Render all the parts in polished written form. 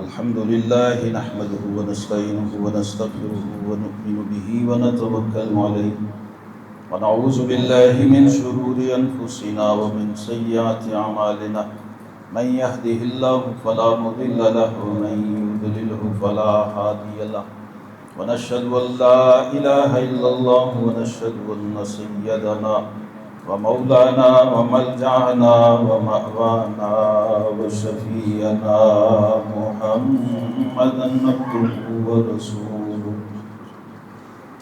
الحمد لله نحمده ونستعينه ونستغفره ونؤمن به ونتوكل عليه ونعوذ بالله من شرور أنفسنا ومن سيئات أعمالنا من يهده الله فلا مضل له ومن يضلله فلا هادي له ونشهد أن لا إله إلا الله ونشهد أن سيدنا ومولانا وملجأنا ومأوانا وشفيعنا محمدا عبده ورسوله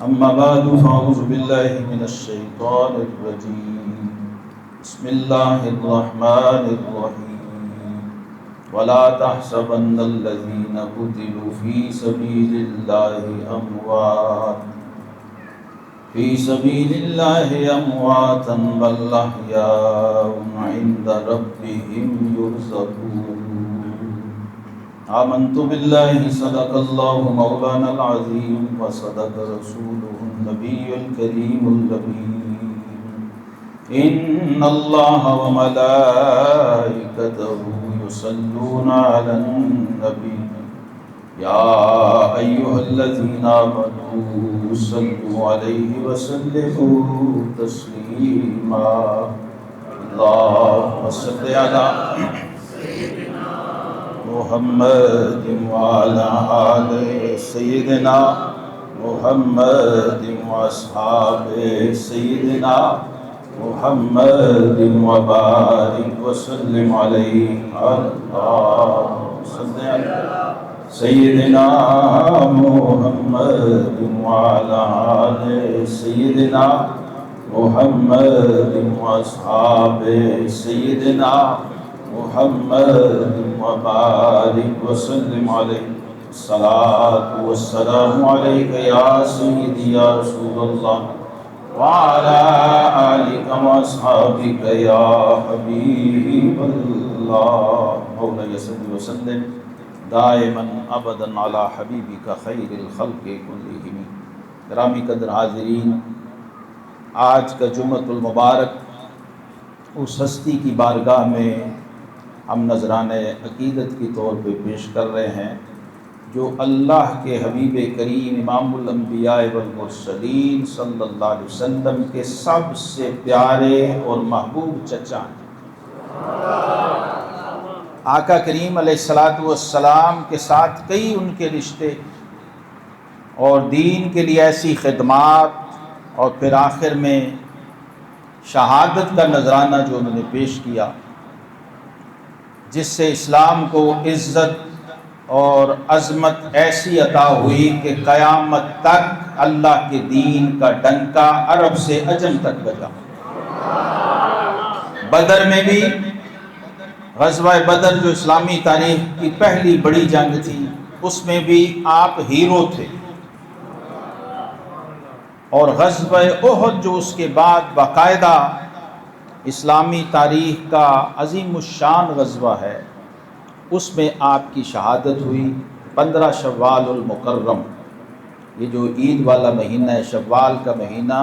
أما بعد فأعوذ بالله من الشيطان الرجيم بسم الله الرحمن الرحيم ولا تحسبن الذين قتلوا في سبيل الله أموات في سبيل الله أمواتا بل أحياء عند ربهم يرزقون آمنت بالله صدق الله مولانا العظيم وصدق رسوله النبي الكريم الأمين إن الله وملائكته يصلون على النبي يا أيها الذين آمنوا صلوا عليه وسلموا تسليما اللهم صل على محمد وعلى آل سيدنا محمد وأصحاب سيدنا محمد وبارك وسلم عليه اللهم صل على سيدنا محمد وعلى آل سيدنا محمد وأصحاب سيدنا محمد وبارك وسلم عليه الصلاة والسلام عليك يا سيدي يا رسول الله وعلى آلك وأصحابك يا حبيب الله مولاي صل وسلم دائما ابدا علی حبیبک خیر الخلق کلہم۔ گرامی قدر حاضرین، آج کا جمعۃ المبارک اس ہستی کی بارگاہ میں ہم نذرانہ عقیدت کی طور پہ پیش کر رہے ہیں جو اللہ کے حبیب کریم امام الانبیاء والمرسلین صلی اللہ علیہ وسلم کے سب سے پیارے اور محبوب چچا ہیں۔ آقا کریم علیہ السلام کے ساتھ کئی ان کے رشتے اور دین کے لیے ایسی خدمات، اور پھر آخر میں شہادت کا نذرانہ جو انہوں نے پیش کیا، جس سے اسلام کو عزت اور عظمت ایسی عطا ہوئی کہ قیامت تک اللہ کے دین کا ڈنکا عرب سے عجم تک بجا۔ بدر میں بھی، غزوہ بدر جو اسلامی تاریخ کی پہلی بڑی جنگ تھی، اس میں بھی آپ ہیرو تھے، اور غزوہ احد جو اس کے بعد باقاعدہ اسلامی تاریخ کا عظیم الشان غزوہ ہے، اس میں آپ کی شہادت ہوئی 15 شوال المکرم۔ یہ جو عید والا مہینہ ہے، شوال کا مہینہ،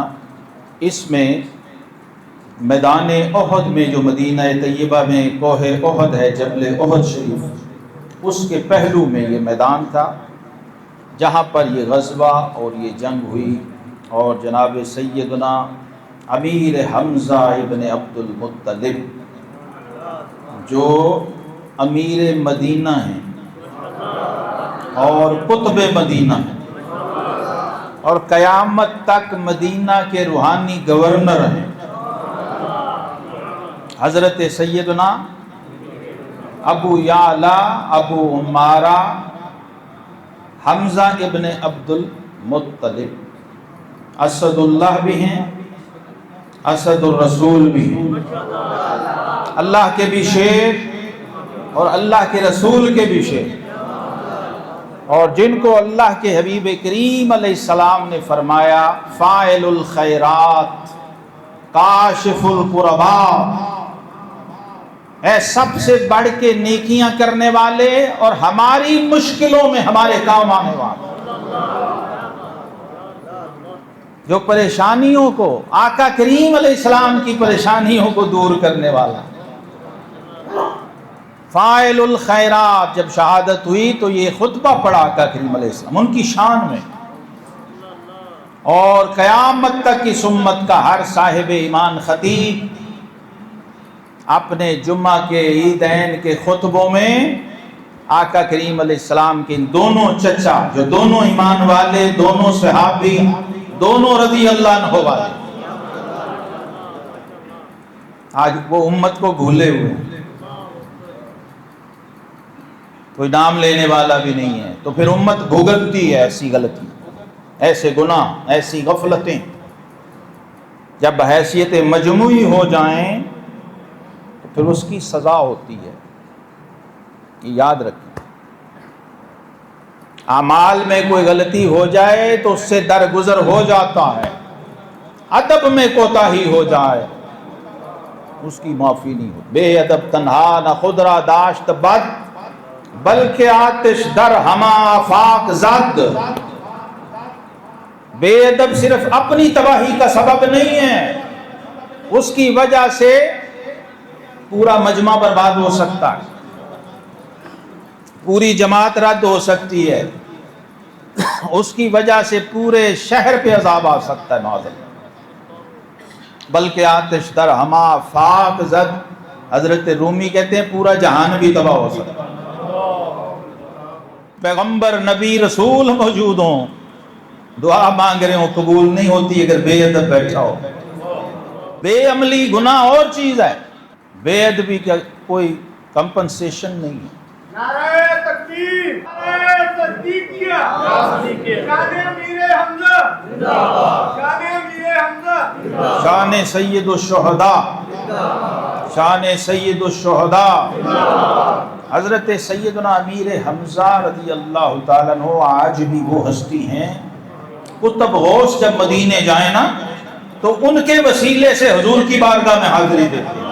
اس میں میدان احد میں جو مدینہ طیبہ میں کوہ احد ہے، جبل احد شریف، اس کے پہلو میں یہ میدان تھا جہاں پر یہ غزوہ اور یہ جنگ ہوئی، اور جناب سیدنا امیر حمزہ ابن عبد المطلب جو امیر مدینہ ہیں اور قطب مدینہ ہیں اور قیامت تک مدینہ کے روحانی گورنر ہیں، حضرت سیدنا ابو یعلا ابو عمارہ حمزہ ابن عبد المطلب، اسد اللہ بھی ہیں، اسد الرسول بھی ہیں، اللہ کے بھی شیر اور اللہ کے رسول کے بھی شیر، اور جن کو اللہ کے حبیب کریم علیہ السلام نے فرمایا فاعل الخیرات کاشف القرباء، اے سب سے بڑھ کے نیکیاں کرنے والے اور ہماری مشکلوں میں ہمارے کام آنے والے، جو پریشانیوں کو، آقا کریم علیہ السلام کی پریشانیوں کو دور کرنے والا۔ فاعل الخیرات، جب شہادت ہوئی تو یہ خطبہ پڑھا آقا کریم علیہ السلام ان کی شان میں، اور قیامت تک اس امت کا ہر صاحب ایمان خطیب اپنے جمعہ کے عیدین کے خطبوں میں آقا کریم علیہ السلام کے ان دونوں چچا، جو دونوں ایمان والے، دونوں صحابی، دونوں رضی اللہ عنہ والے، آج وہ امت کو بھولے ہوئے ہیں، کوئی نام لینے والا بھی نہیں ہے، تو پھر امت بھگتتی ہے ایسی غلطی، ایسے گناہ، ایسی غفلتیں، جب بحیثیت مجموعی ہو جائیں تو پھر اس کی سزا ہوتی ہے، یہ یاد رکھیں۔ اعمال میں کوئی غلطی ہو جائے تو اس سے درگزر ہو جاتا ہے، ادب میں کوتاہی ہو جائے اس کی معافی نہیں ہو۔ بے ادب تنہا نہ خود را داشت بد، بلکہ آتش در ہما آفاق زد۔ بے ادب صرف اپنی تباہی کا سبب نہیں ہے، اس کی وجہ سے پورا مجمع برباد ہو سکتا ہے، پوری جماعت رد ہو سکتی ہے، اس کی وجہ سے پورے شہر پہ عذاب آ سکتا ہے معاذ اللہ۔ بلکہ آتش در ہما فاق زد، حضرت رومی کہتے ہیں پورا جہان بھی تباہ ہو سکتا ہے، پیغمبر نبی رسول موجود ہوں، دعا مانگ رہے ہوں، قبول نہیں ہوتی اگر بے ادب بیٹھا ہو۔ بے عملی گناہ اور چیز ہے، بے ادبی کا کوئی کمپنسیشن نہیں ہے۔ نعرہ تکبیر، نعرہ صدیقیہ، شان امیر حمزہ زندہ باد، شان امیر حمزہ، شان سید الشہداء، شان سید الشہداء، حضرت سیدنا امیر حمزہ رضی اللہ تعالیٰ عنہ آج بھی وہ ہستی ہیں، کتب غوث جب مدینے جائیں نا تو ان کے وسیلے سے حضور کی بارگاہ میں حاضری دیتے ہیں،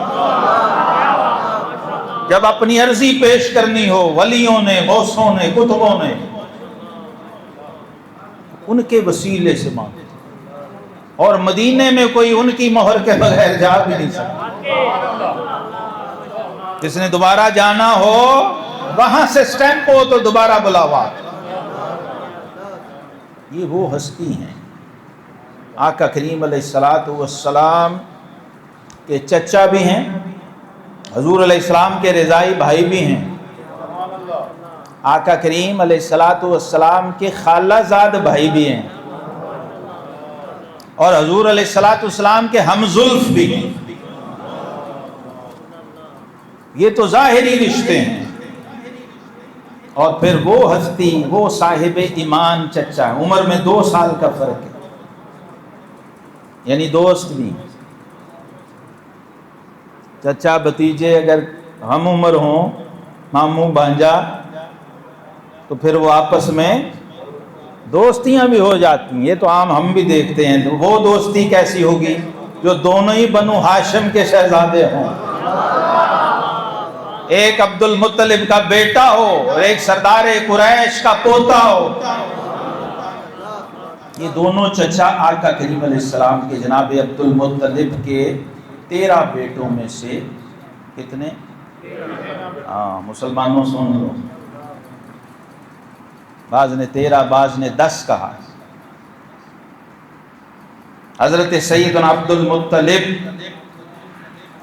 جب اپنی عرضی پیش کرنی ہو ولیوں نے، غوثوں نے، کتبوں نے، ان کے وسیلے سے مانگتے، اور مدینے میں کوئی ان کی مہر کے بغیر جا بھی نہیں سکتا۔ جس نے دوبارہ جانا ہو وہاں سے سٹیمپ ہو تو دوبارہ بلاوا۔ یہ وہ ہستی ہیں، آقا کریم علیہ السلام کے چچا بھی ہیں، حضور علیہ السلام کے رضائی بھائی بھی ہیں، آقا کریم علیہ السلام کے خالہ زاد بھائی بھی ہیں، اور حضور علیہ السلام کے ہم زلف بھی ہیں۔ یہ تو ظاہری رشتے ہیں، اور پھر وہ ہستی، وہ صاحب ایمان چچا ہے، عمر میں 2 سال کا فرق ہے، یعنی دوست بھی، چچا بھتیجے اگر ہم عمر ہوں، ماموں بھانجا، تو پھر وہ آپس میں دوستیاں بھی ہو جاتی ہیں، یہ تو عام ہم بھی دیکھتے ہیں۔ وہ دوستی کیسی ہوگی جو دونوں ہی بنو ہاشم کے شہزادے ہوں، ایک عبد المطلب کا بیٹا ہو اور ایک سردار قریش کا پوتا ہو۔ یہ دونوں چچا آقا کریم علیہ السلام کے جناب عبد المطلب کے 13 بیٹوں میں سے کتنے؟ مسلمانوں سن لو، بعض نے 13، بعض نے 10 کہا۔ حضرت سیدنا عبد المطلب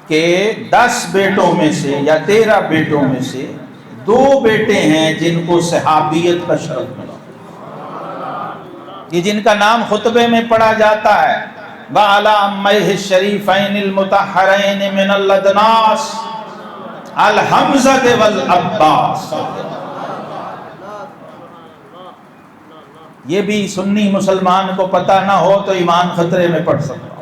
کے 10 بیٹوں میں سے یا 13 بیٹوں میں سے 2 بیٹے ہیں جن کو صحابیت کا شرف ملا، یہ جن کا نام خطبے میں پڑھا جاتا ہے، وَعَلَىٰ أَمَّيْهِ الشَّرِيفَيْنِ الْمُطَهَّرَيْنِ مِنَ الْأَدْنَاسِ الْحَمْزَةِ وَالْعَبَّاسِ۔ یہ بھی سنی مسلمان کو پتہ نہ ہو تو ایمان خطرے میں پڑ سکتا،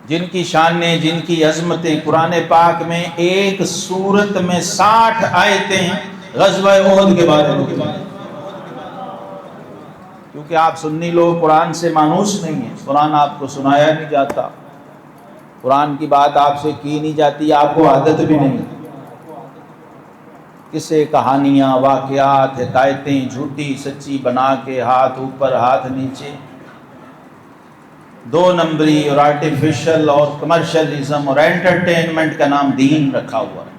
جن کی شانیں، جن کی عظمتیں قرآن پاک میں ایک سورت میں 60 آیتیں غزوہ احد کے بارے میں، کیونکہ آپ سنی لوگ قرآن سے مانوس نہیں ہیں، قرآن آپ کو سنایا نہیں جاتا، قرآن کی بات آپ سے کی نہیں جاتی، آپ کو عادت بھی نہیں، قصے، کہانیاں، واقعات، حکایتیں جھوٹی سچی بنا کے ہاتھ اوپر ہاتھ نیچے، دو نمبری اور آرٹیفیشل اور کمرشلزم اور انٹرٹینمنٹ کا نام دین رکھا ہوا ہے،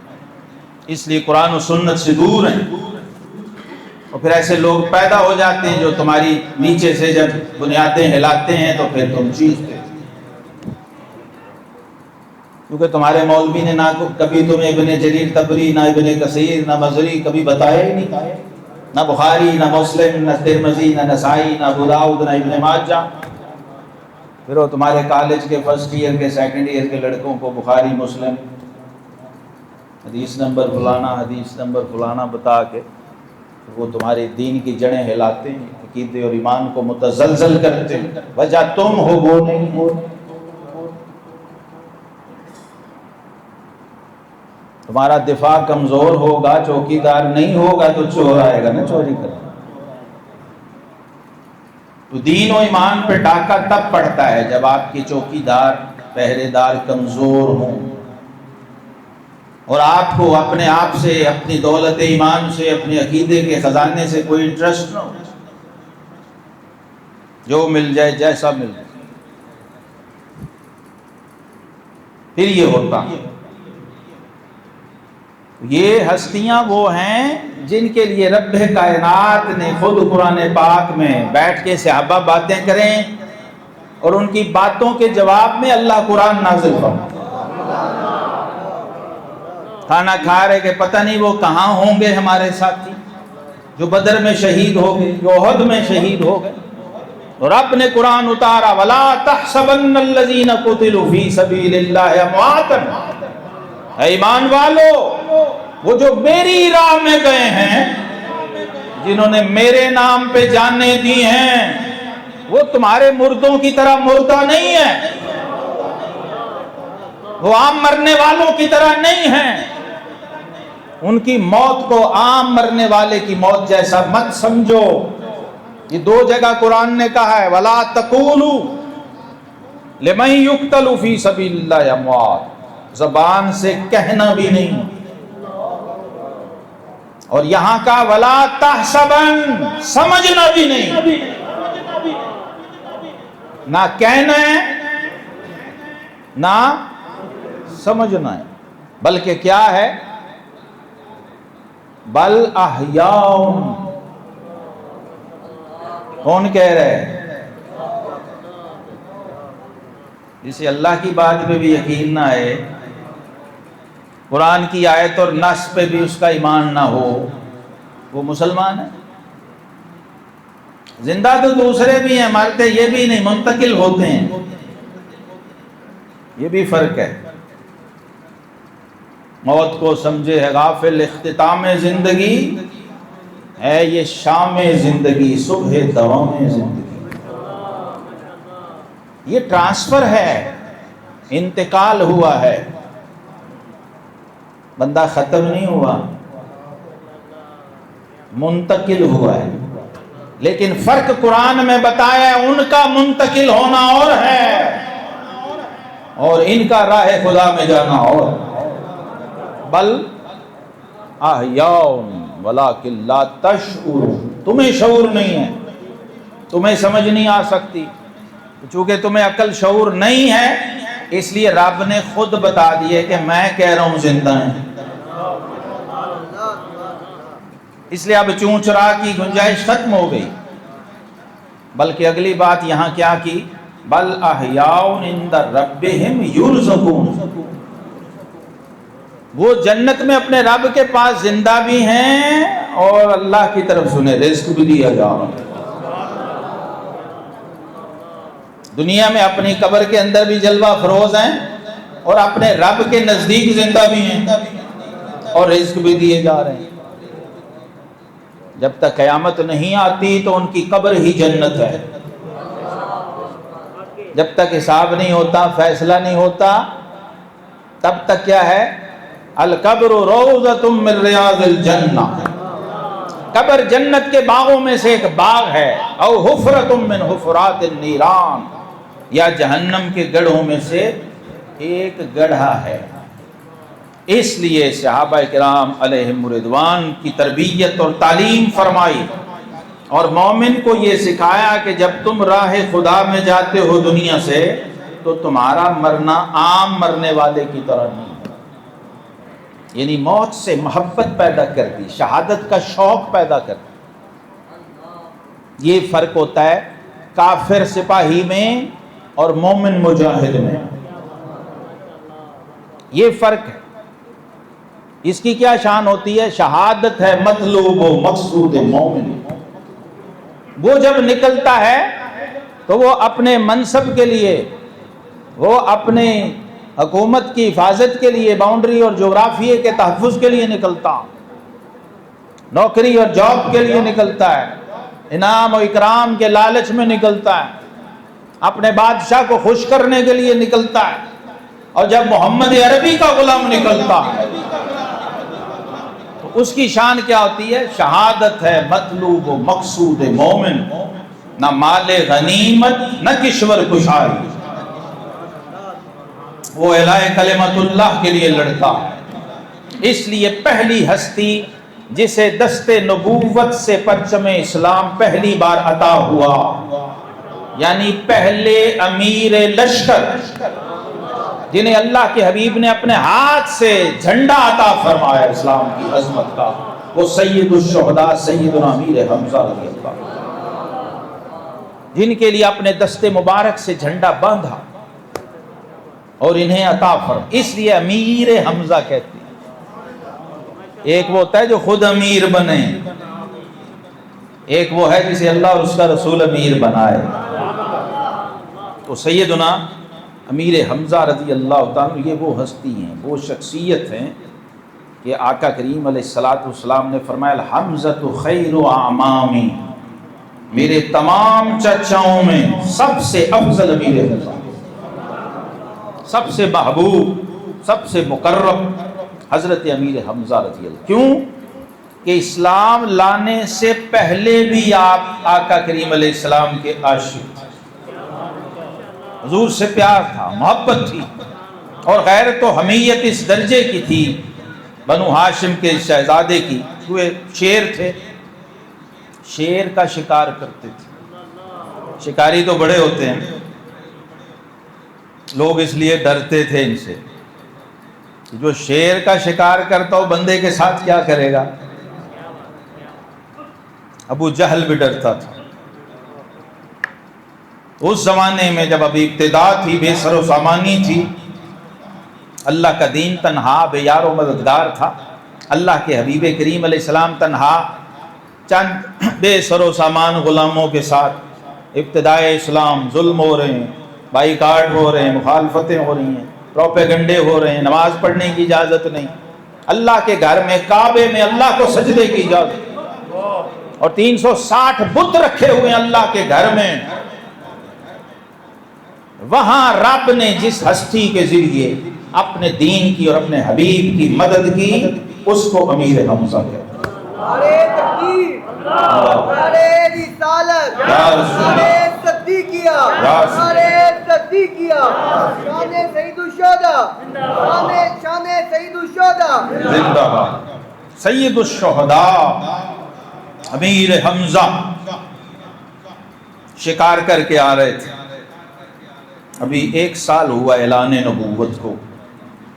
اس لیے قرآن و سنت سے دور ہیں۔ اور پھر ایسے لوگ پیدا ہو جاتے ہیں جو تمہاری نیچے سے جب بنیادیں ہلاتے ہیں تو پھر تم چیختے ہو، کیونکہ تمہارے مولوی نے نہ کبھی تمہیں ابن جریر طبری، نہ ابن کثیر، نہ مزری کبھی بتایا ہی نہیں، نہ بخاری، نہ مسلم، نہ ترمذی، نہ نسائی، نہ ابو داؤد، نہ ابن ماجہ۔ پھر وہ تمہارے کالج کے فرسٹ ایئر کے سیکنڈ ایئر کے لڑکوں کو بخاری، مسلم، حدیث نمبر فلانا، حدیث نمبر فلانا بتا کے وہ تمہارے دین کی جڑیں ہلاتے ہیں، عقیدے اور ایمان کو متزلزل کرتے ہیں۔ وجہ تم ہو، وہ نہیں ہو۔ تمہارا دفاع کمزور ہوگا، چوکی دار نہیں ہوگا تو چور آئے گا نا چوری کرنے۔ تو دین و ایمان پہ ڈاکہ تب پڑتا ہے جب آپ کی چوکی دار، پہرے دار کمزور ہوں، اور آپ کو اپنے آپ سے، اپنی دولت ایمان سے، اپنے عقیدے کے خزانے سے کوئی انٹرسٹ نہ ہو، جو مل جائے جیسا مل جائے، پھر یہ ہوتا۔ یہ ہستیاں وہ ہیں جن کے لیے رب کائنات نے خود قرآن پاک میں بیٹھ کے صحابہ باتیں کریں اور ان کی باتوں کے جواب میں اللہ قرآن نازل فرمائے۔ کھانا کھا رہے کہ پتہ نہیں وہ کہاں ہوں گے ہمارے ساتھی جو بدر میں شہید ہو گئے، جو احد میں شہید ہو گئے، اور رب نے قرآن اتارا، وَلَا تَحْسَبَنَّ الَّذِينَ قُتِلُوا فِي سَبِيلِ اللَّهِ أَمْوَاتًا، اے ایمان والو، وہ جو میری راہ میں گئے ہیں، جنہوں نے میرے نام پہ جانیں دی ہیں، وہ تمہارے مردوں کی طرح مردہ نہیں ہے، وہ عام مرنے والوں کی طرح نہیں ہیں۔ ان کی موت کو عام مرنے والے کی موت جیسا مت سمجھو۔ یہ دو جگہ قرآن نے کہا ہے، وَلَا تَقُولُوا لِمَن يُقْتَلُ فِي سَبِيلِ اللَّهِ أَمْوَاتٌ، زبان سے کہنا بھی نہیں، اور یہاں کا وَلَا تَحْسَبَنَّ، سمجھنا بھی نہیں، نہ کہنا ہے نہ سمجھنا ہے، بلکہ کیا ہے، بل احیاء۔ کون کہہ رہے؟ جسے اللہ کی بات پہ بھی یقین نہ ہے، قرآن کی آیت اور نص پہ بھی اس کا ایمان نہ ہو، وہ مسلمان ہے؟ زندہ تو دوسرے بھی ہیں، مرتے یہ بھی نہیں، منتقل ہوتے ہیں، یہ بھی فرق ہے۔ موت کو سمجھے ہے غافل، اختتام زندگی ہے یہ شام زندگی، صبح دوام زندگی۔ یہ ٹرانسفر ہے، انتقال ہوا ہے، بندہ ختم نہیں ہوا، منتقل ہوا ہے۔ لیکن فرق قرآن میں بتایا ہے، ان کا منتقل ہونا اور ہے اور ان کا راہ خدا میں جانا اور ہے۔ بل احیاء ولکن لا تشعرون، تمہیں شعور نہیں ہے، تمہیں سمجھ نہیں آ سکتی، چونکہ تمہیں عقل شعور نہیں ہے، اس لیے رب نے خود بتا دیے کہ میں کہہ رہا ہوں زندہ ہیں۔ اس لیے اب چون چرا کی گنجائش ختم ہو گئی، بلکہ اگلی بات یہاں کیا کی، بل احیاء عند ربہم یرزقون، وہ جنت میں اپنے رب کے پاس زندہ بھی ہیں اور اللہ کی طرف سے انہیں رزق بھی دیا جا رہا ہے۔ دنیا میں اپنی قبر کے اندر بھی جلوہ فروز ہیں اور اپنے رب کے نزدیک زندہ بھی ہیں اور رزق بھی دیے جا رہے ہیں۔ جب تک قیامت نہیں آتی تو ان کی قبر ہی جنت ہے، جب تک حساب نہیں ہوتا، فیصلہ نہیں ہوتا، تب تک کیا ہے، القبر روضۃ من ریاض الجنہ، قبر جنت کے باغوں میں سے ایک باغ ہے، او حفرۃ من حفرات النیران، یا جہنم کے گڑھوں میں سے ایک گڑھا ہے۔ اس لیے صحابہ کرام علیہم رضوان کی تربیت اور تعلیم فرمائی اور مومن کو یہ سکھایا کہ جب تم راہ خدا میں جاتے ہو دنیا سے تو تمہارا مرنا عام مرنے والے کی طرح نہیں ہے، یعنی موت سے محبت پیدا کر دی، شہادت کا شوق پیدا کر دی۔ یہ فرق ہوتا ہے کافر سپاہی میں اور مومن مجاہد میں، یہ فرق ہے۔ اس کی کیا شان ہوتی ہے؟ شہادت ہے مطلوب و مقصود مومن، وہ جب نکلتا ہے تو وہ اپنے منصب کے لیے، وہ اپنے حکومت کی حفاظت کے لیے، باؤنڈری اور جغرافیے کے تحفظ کے لیے نکلتا، نوکری اور جاب کے لیے نکلتا ہے، انعام و اکرام کے لالچ میں نکلتا ہے، اپنے بادشاہ کو خوش کرنے کے لیے نکلتا ہے۔ اور جب محمد عربی کا غلام نکلتا ہے تو اس کی شان کیا ہوتی ہے؟ شہادت ہے مطلوب و مقصود مومن، نہ مال غنیمت نہ کشور کشائی، وہ اعلاء کلمت اللہ کے لیے لڑتا ہے۔ اس لیے پہلی ہستی جسے دست نبوت سے پرچم اسلام پہلی بار عطا ہوا، یعنی پہلے امیر لشکر جنہیں اللہ کے حبیب نے اپنے ہاتھ سے جھنڈا عطا فرمایا اسلام کی عظمت کا، وہ سید الشہداء سیدنا امیر حمزہ رضی اللہ، جن کے لیے اپنے دست مبارک سے جھنڈا باندھا اور انہیں عطا فرمایا، اس لیے امیر حمزہ کہتے ہیں۔ ایک وہ ہوتا ہے جو خود امیر بنے، ایک وہ ہے جسے اللہ اور اس کا رسول امیر بنائے۔ تو سیدنا امیر حمزہ رضی اللہ تعالیٰ یہ وہ ہستی ہیں، وہ شخصیت ہیں کہ آقا کریم علیہ السلام نے فرمایا الحمزۃ خیر اعمامی، میرے تمام چچاؤں میں سب سے افضل امیر حمزہ، سب سے محبوب، سب سے مکرم حضرت امیر حمزہ رضی اللہ۔ کیوں کہ اسلام لانے سے پہلے بھی آپ آقا کریم علیہ السلام کے عاشق تھے، حضور سے پیار تھا، محبت تھی، اور غیرت و حمیت اس درجے کی تھی، بنو ہاشم کے شہزادے کی، وہ شیر تھے، شیر کا شکار کرتے تھے۔ شکاری تو بڑے ہوتے ہیں، لوگ اس لیے ڈرتے تھے ان سے، جو شیر کا شکار کرتا ہو بندے کے ساتھ کیا کرے گا؟ ابو جہل بھی ڈرتا تھا۔ اس زمانے میں جب ابھی ابتدا تھی، بے سر و سامانی تھی، اللہ کا دین تنہا بے یار و مددگار تھا، اللہ کے حبیب کریم علیہ السلام تنہا چند بے سر و سامان غلاموں کے ساتھ ابتدائے اسلام، ظلم ہو رہے ہیں، بائیکاٹ ہو رہے ہیں، مخالفتیں ہو رہی ہیں، پروپیگنڈے ہو رہے ہیں، نماز پڑھنے کی اجازت نہیں، اللہ کے گھر میں کعبے میں اللہ کو سجدے کی اجازت، اور 360 بت رکھے ہوئے ہیں اللہ کے گھر میں۔ وہاں رب نے جس ہستی کے ذریعے اپنے دین کی اور اپنے حبیب کی مدد کی، اس کو امیر حمزہ کہتے ہیں۔ نعرہ تکبیر، نعرہ رسالت، نعرہ صدیقیہ، نعرہ صدیقیہ، شان سید الشہداء، شان سید الشہداء زندہ باد۔ سید الشہداء امیر حمزہ شکار کر کے آ رہے تھے، ابھی 1 سال ہوا اعلان نبوت کو،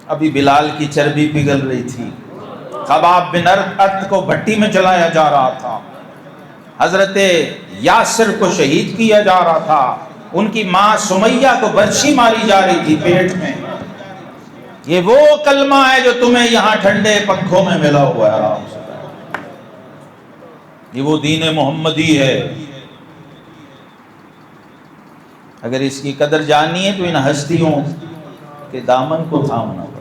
ابھی بلال کی چربی پگھل رہی تھی، خباب بن ارت کو بھٹی میں جلایا جا رہا تھا، حضرت یاسر کو شہید کیا جا رہا تھا، ان کی ماں سمیہ کو برچھی ماری جا رہی تھی پیٹ میں۔ یہ وہ کلمہ ہے جو تمہیں یہاں ٹھنڈے پنکھوں میں ملا ہوا ہے، آرام سے، یہ وہ دین محمدی ہے۔ اگر اس کی قدر جاننی ہے تو ان ہستیوں کے دامن کو تھامنا پڑا۔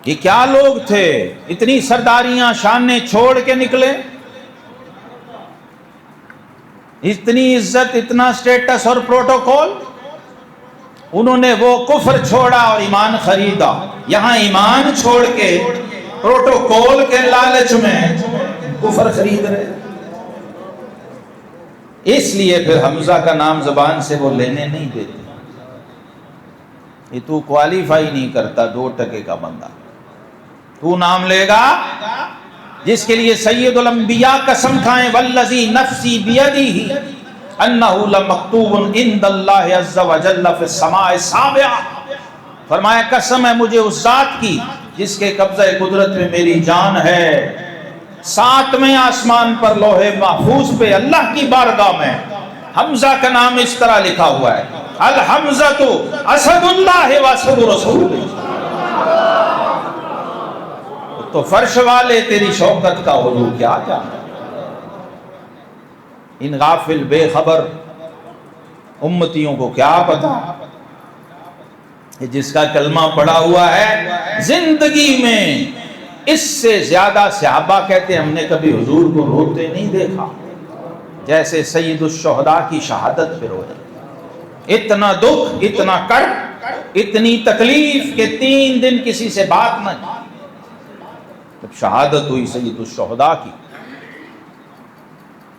یہ کیا لوگ تھے، اتنی سرداریاں شانیں چھوڑ کے نکلے، اتنی عزت، اتنا سٹیٹس اور پروٹوکول، انہوں نے وہ کفر چھوڑا اور ایمان خریدا۔ یہاں ایمان چھوڑ کے پروٹوکول کے لالچ میں کفر خرید رہے۔ اس لیے پھر حمزہ کا نام زبان سے وہ لینے نہیں دیتے، یہ تو کوالیفائی نہیں کرتا 2% کا بندہ، تو نام لے گا جس کے لیے سید الانبیاء قسم کھائیں والذی نفسی بیدہ انہ لمکتوب عند اللہ عز وجل فی السماء السابعہ، فرمایا قسم ہے مجھے اس ذات کی جس کے قبضہ قدرت میں میری جان ہے، 7ویں آسمان پر لوح محفوظ پہ اللہ کی بارگاہ میں حمزہ کا نام اس طرح لکھا ہوا ہے، الحمزۃ اسد اللہ و اسد رسول۔ تو فرش والے تیری شوکت کا حضور کیا جانا، ان غافل بے خبر امتیوں کو کیا پتا کہ جس کا کلمہ پڑا ہوا ہے زندگی میں اس سے زیادہ صحابہ کہتے ہیں ہم نے کبھی حضور کو روتے نہیں دیکھا جیسے سید الشہداء کی شہادت پہ روئے، اتنا دکھ، اتنا کرب، اتنی تکلیف کہ 3 دن کسی سے بات نہ کی۔ جب شہادت ہوئی سید الشہداء کی،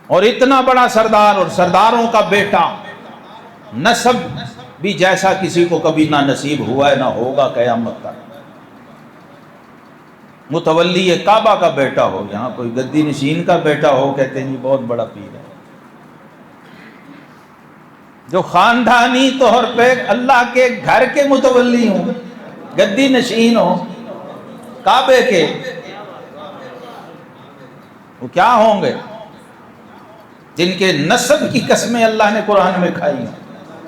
اور اتنا بڑا سردار اور سرداروں کا بیٹا، نسب بھی جیسا کسی کو کبھی نہ نصیب ہوا ہے نہ ہوگا قیامت تک، متولی کعبہ کا بیٹا ہو، یہاں کوئی گدی نشین کا بیٹا ہو کہتے ہیں بہت بڑا پیر ہے، جو خاندانی طور پہ اللہ کے گھر کے متولی ہوں، گدی نشین ہو کعبے کے، وہ کیا ہوں گے جن کے نسب کی قسمیں اللہ نے قرآن میں کھائی ہیں،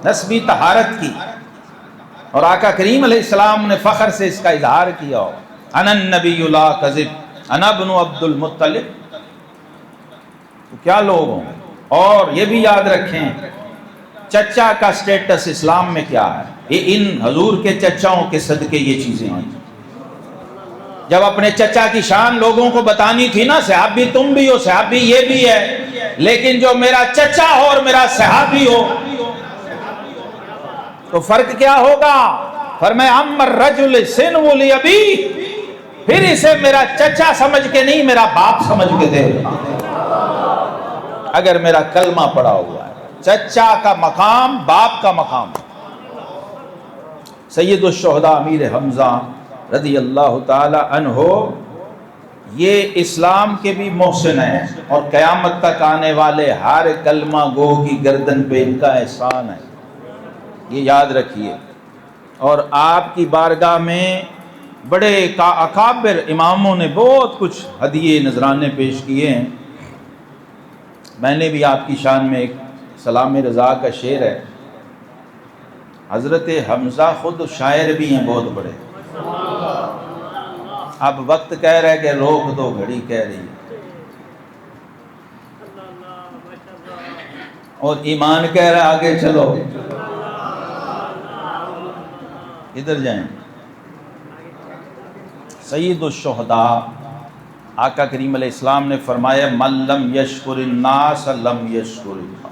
نسبی طہارت کی، اور آقا کریم علیہ السلام نے فخر سے اس کا اظہار کیا ہو، انا النبی لا کذب انا ابن عبد المطلب۔ تو کیا لوگ ہوں گے؟ اور یہ بھی یاد رکھیں چچا کا سٹیٹس اسلام میں کیا ہے، یہ ان حضور کے چچاؤں کے صدقے یہ چیزیں ہیں۔ جب اپنے چچا کی شان لوگوں کو بتانی تھی نا، صحابی تم بھی ہو، صحابی یہ بھی ہے، لیکن جو میرا چچا ہو اور میرا صحابی ہو تو فرق کیا ہوگا؟ فرمایا اما الرجل سنو لابی، پھر اسے میرا چچا سمجھ کے نہیں میرا باپ سمجھ کے دے، اگر میرا کلمہ پڑا ہوا ہے۔ چچا کا مقام باپ کا مقام۔ سید الشہداء امیر حمزہ رضی اللہ تعالی عنہ یہ اسلام کے بھی محسن ہیں، اور قیامت تک آنے والے ہر کلمہ گو کی گردن پہ ان کا احسان ہے، یہ یاد رکھیے۔ اور آپ کی بارگاہ میں بڑے اکابر اماموں نے بہت کچھ ہدیے نذرانے پیش کیے ہیں۔ میں نے بھی آپ کی شان میں ایک سلام رضا کا شعر ہے، حضرت حمزہ خود شاعر بھی ہیں بہت بڑے، اب وقت کہہ رہے کہ روک دو گھڑی کہہ رہی ہے، اور ایمان کہہ رہا آگے چلو، ادھر جائیں۔ سید الشہداء آقا کریم علیہ السلام نے فرمایا من لم یشکر الناس لم یشکر اللہ،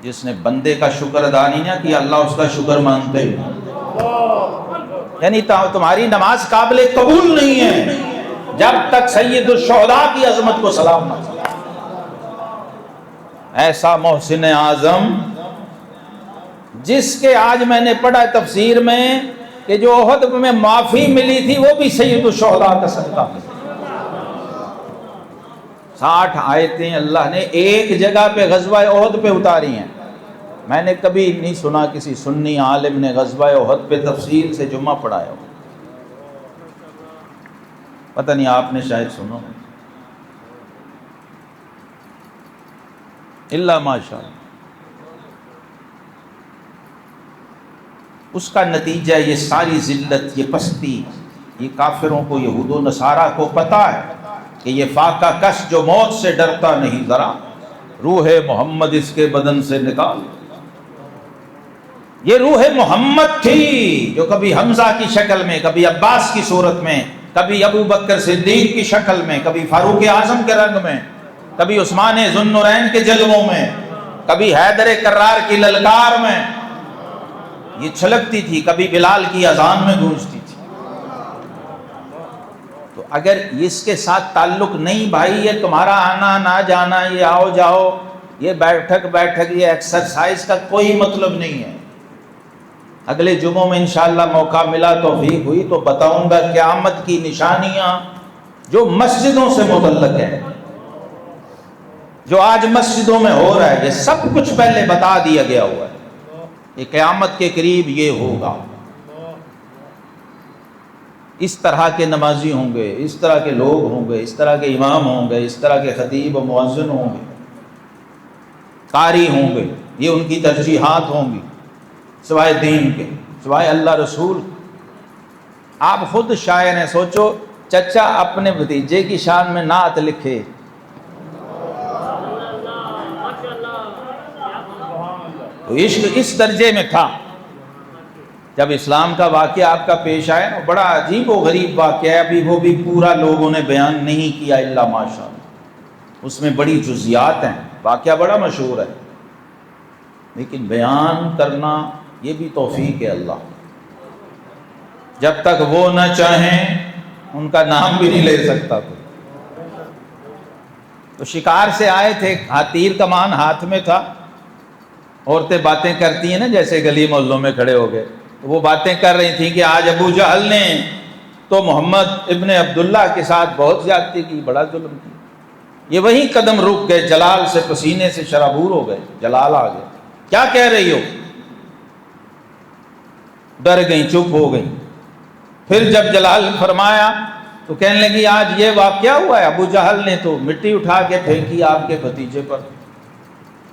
جس نے بندے کا شکر ادا نہیں نہ کیا اللہ اس کا شکر مانتے ہیں، یعنی تمہاری نماز قابل قبول نہیں ہے جب تک سید الشہداء کی عظمت کو سلام نہ کرو۔ ایسا محسن اعظم جس کے آج میں نے پڑھا تفسیر میں کہ جو احد میں معافی ملی تھی وہ بھی سید الشہداء کا صدقہ، 60 آیتیں اللہ نے ایک جگہ پہ غزوہ احد پہ اتاری ہیں۔ میں نے کبھی نہیں سنا کسی سنی عالم نے غزوہ احد پہ تفصیل سے جمعہ پڑھایا ہو، پتہ نہیں آپ نے شاید سنا الا ماشاء اللہ۔ اس کا نتیجہ یہ ساری ذلت، یہ پستی، یہ کافروں کو، یہود و نصارہ کو پتہ ہے کہ یہ فاقہ کش جو موت سے ڈرتا نہیں، ذرا روح محمد اس کے بدن سے نکال۔ یہ روح محمد تھی جو کبھی حمزہ کی شکل میں، کبھی عباس کی صورت میں، کبھی ابو بکر صدیق کی شکل میں، کبھی فاروق اعظم کے رنگ میں، کبھی عثمان ذو النورین کے جلووں میں، کبھی حیدر کرار کی للکار میں یہ چھلکتی تھی، کبھی بلال کی اذان میں گونجتی تھی۔ تو اگر اس کے ساتھ تعلق نہیں بھائی، یہ تمہارا آنا نہ جانا، یہ آؤ جاؤ، یہ بیٹھک یہ ایکسرسائز کا کوئی مطلب نہیں ہے۔ اگلے جمعوں میں انشاءاللہ موقع ملا، توفیق ہوئی تو بتاؤں گا قیامت کی نشانیاں جو مسجدوں سے متعلق ہے، جو آج مسجدوں میں ہو رہا ہے، یہ سب کچھ پہلے بتا دیا گیا ہوا ہے کہ قیامت کے قریب یہ ہوگا، اس طرح کے نمازی ہوں گے، اس طرح کے لوگ ہوں گے، اس طرح کے امام ہوں گے، اس طرح کے خطیب و مؤذن ہوں گے، قاری ہوں گے، یہ ان کی ترجیحات ہوں گی سوائے دین کے، سوائے اللہ رسول۔ آپ خود شاعر ہیں، سوچو چچا اپنے بھتیجے کی شان میں نعت لکھے، تو عشق اس درجے میں تھا۔ جب اسلام کا واقعہ آپ کا پیش آیا نا، بڑا عجیب و غریب واقعہ ہے، ابھی وہ بھی پورا لوگوں نے بیان نہیں کیا الا ماشاءاللہ، اس میں بڑی جزیات ہیں، واقعہ بڑا مشہور ہے، لیکن بیان کرنا یہ بھی توفیق ہے اللہ، جب تک وہ نہ چاہیں ان کا نام بھی نہیں لے سکتا کوئی۔ تو شکار سے آئے تھے، تیر کمان ہاتھ میں تھا، عورتیں باتیں کرتی ہیں نا جیسے گلی محلوں میں کھڑے ہو گئے، وہ باتیں کر رہی تھیں کہ آج ابو جہل نے تو محمد ابن عبداللہ کے ساتھ بہت زیادتی کی، بڑا ظلم کی۔ یہ وہیں قدم رک گئے، جلال سے پسینے سے شرابور ہو گئے، جلال آ گئے، کیا کہہ رہی ہو؟ ڈر گئیں، چپ ہو گئیں۔ پھر جب جلال فرمایا تو کہنے لگی آج یہ واقعہ ہوا ہے، ابو جہل نے تو مٹی اٹھا کے پھینکی آپ کے بھتیجے پر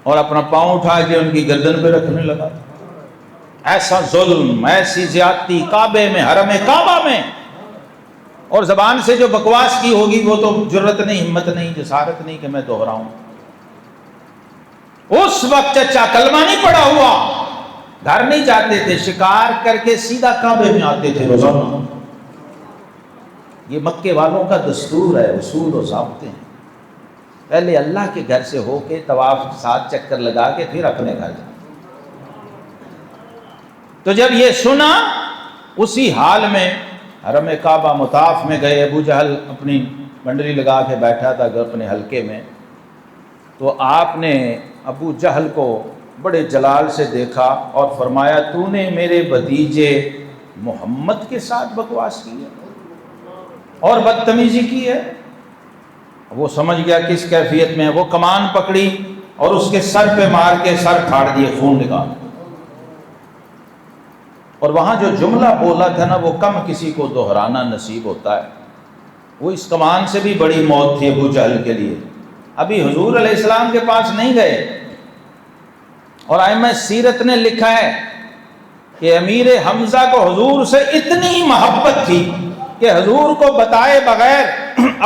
اور اپنا پاؤں اٹھا کے ان کی گردن پہ رکھنے لگا۔ ایسا ظلم، ایسی زیادتی کعبے میں، حرم کعبہ میں، اور زبان سے جو بکواس کی ہوگی وہ تو جرت نہیں، ہمت نہیں، جسارت نہیں کہ میں دہراؤں۔ اس وقت چچا کلمہ نہیں پڑا ہوا، گھر نہیں جاتے تھے، شکار کر کے سیدھا کعبے میں آتے تھے روزانہ۔ یہ مکے والوں کا دستور ہے، اصول و ضابطے ہیں، پہلے اللہ کے گھر سے ہو کے طواف 7 چکر لگا کے پھر اپنے گھر جائیں۔ تو جب یہ سنا، اسی حال میں حرم کعبہ مطاف میں گئے، ابو جہل اپنی منڈلی لگا کے بیٹھا تھا اپنے حلقے میں، تو آپ نے ابو جہل کو بڑے جلال سے دیکھا اور فرمایا تو نے میرے بھتیجے محمد کے ساتھ بکواس کی ہے اور بدتمیزی کی ہے۔ وہ سمجھ گیا کس کیفیت میں ہے، وہ کمان پکڑی اور اس کے سر پہ مار کے سر پھاڑ دیے، خون نکال۔ اور وہاں جو جملہ بولا تھا نا، وہ کم کسی کو دہرانا نصیب ہوتا ہے، وہ اس کمان سے بھی بڑی موت تھی ابو جہل کے لیے۔ ابھی حضور علیہ السلام کے پاس نہیں گئے، اور ائمہ سیرت نے لکھا ہے کہ امیر حمزہ کو حضور سے اتنی محبت تھی کہ حضور کو بتائے بغیر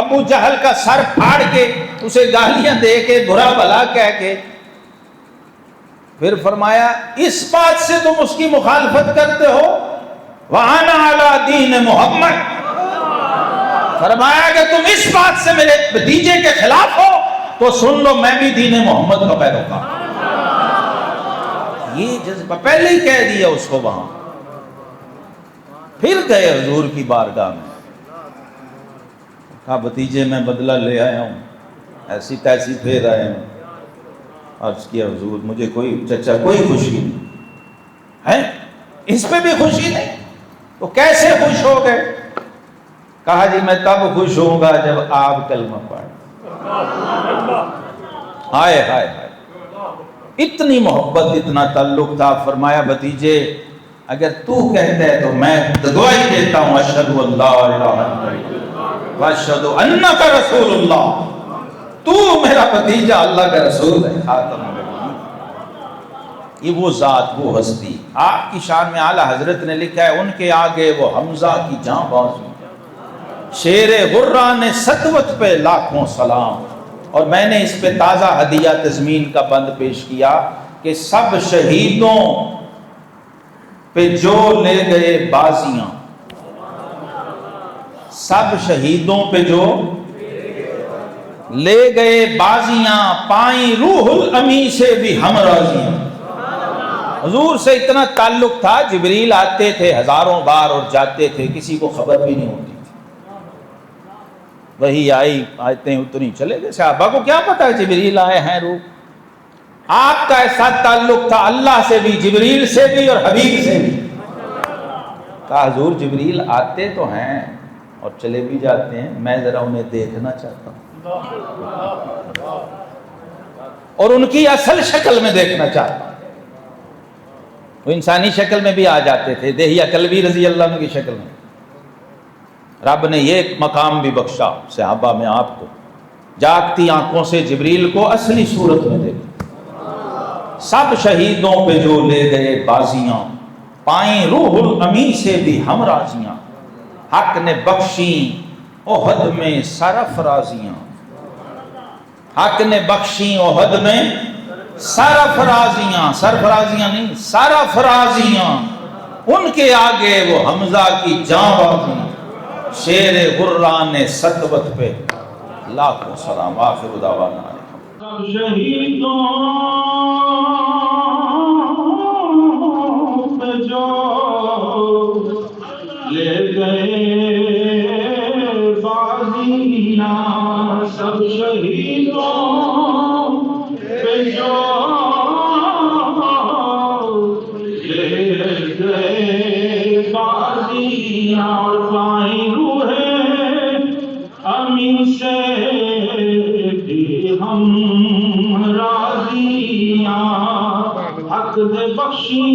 ابو جہل کا سر پھاڑ کے، اسے گالیاں دے کے، برا بھلا کہہ کے، پھر فرمایا اس بات سے تم اس کی مخالفت کرتے ہو، وَأَنَا عَلَى دِينِ محمد، فرمایا کہ تم اس بات سے میرے بھتیجے کے خلاف ہو تو سن لو میں بھی دین محمد کا پیروکار۔ یہ جذبہ پہلے ہی کہہ دیا اس کو وہاں۔ پھر گئے حضور کی بارگاہ میں، کہا بھتیجے میں بدلہ لے آیا ہوں، ایسی تیسی پھیر آیا ہوں۔ عرض کیا حضور مجھے کوئی چچا کوئی خوشی نہیں ہے، اس پہ بھی خوشی نہیں، تو کیسے خوش ہو گئے؟ کہا جی میں تب خوش ہوں گا جب آپ کلمہ پڑھیں۔ ہائے ہائے ہائے، اتنی محبت، اتنا تعلق تھا۔ فرمایا بھتیجے اگر تو کہتا ہے تو میں گواہی دیتا ہوں، اشہد ان لا الہ الا اللہ واشہد انک رسول اللہ، تو میرا بھتیجا اللہ کا رسول ہے، خاتم النبیین۔ یہ وہ ذات، وہ ہستی، آپ کی شان میں اعلیٰ حضرت نے لکھا ہے ان کے آگے وہ حمزہ کی جاں بازو، شیر غرہ نے سطوت پہ لاکھوں سلام۔ اور میں نے اس پہ تازہ ہدیہ تضمین کا بند پیش کیا کہ سب شہیدوں پہ جو لے گئے بازیاں، سب شہیدوں پہ جو لے گئے بازیاں، پائیں روح الامی سے بھی ہم راضیاں۔ حضور سے اتنا تعلق تھا، جبریل آتے تھے ہزاروں بار اور جاتے تھے، کسی کو خبر بھی نہیں ہوتی تھی۔ وہی آئی، آیتیں اتنی، چلے گئے، صحابہ کو کیا پتا جبریل آئے ہیں روح۔ آپ کا ایسا تعلق تھا اللہ سے بھی، جبریل سے بھی اور حبیب سے بھی۔ کہا حضور جبریل آتے تو ہیں اور چلے بھی جاتے ہیں، میں ذرا انہیں دیکھنا چاہتا ہوں اور ان کی اصل شکل میں دیکھنا چاہتا ہوں۔ وہ انسانی شکل میں بھی آ جاتے تھے، دہیہ کلبی رضی اللہ عنہ کی شکل میں۔ رب نے یہ ایک مقام بھی بخشا صحابہ میں آپ کو، جاگتی آنکھوں سے جبریل کو اصلی صورت میں دیکھا۔ سب شہیدوں پہ جو لے گئے بازیاں، پائیں روح الامین سے بھی ہم راضیاں، حق نے بخشیں احد میں سرافرازیاں، حق نے بخشیں احد میں سرافرازیاں، سرفرازیاں نہیں سرافرازیاں، ان کے آگے وہ حمزہ کی جاں بازی، شیر غران سطوت پہ لاکھوں سلام۔ آخر دعوانا شہیدوں پہ جو لے گئے بازیاں، سب شہیدوں پہ جو لے گئے بازیاں، اور پائیں روح امین سے ہم راضیاں، حق دے بخشیں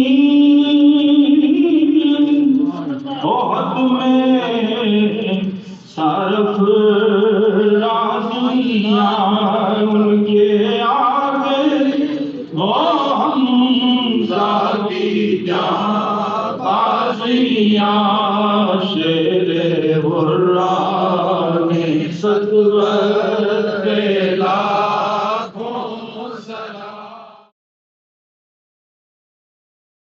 احد میں صرف راضیاں، ان کے آگے وہ ہم ذاتی جاں بازیاں، شیر غرہ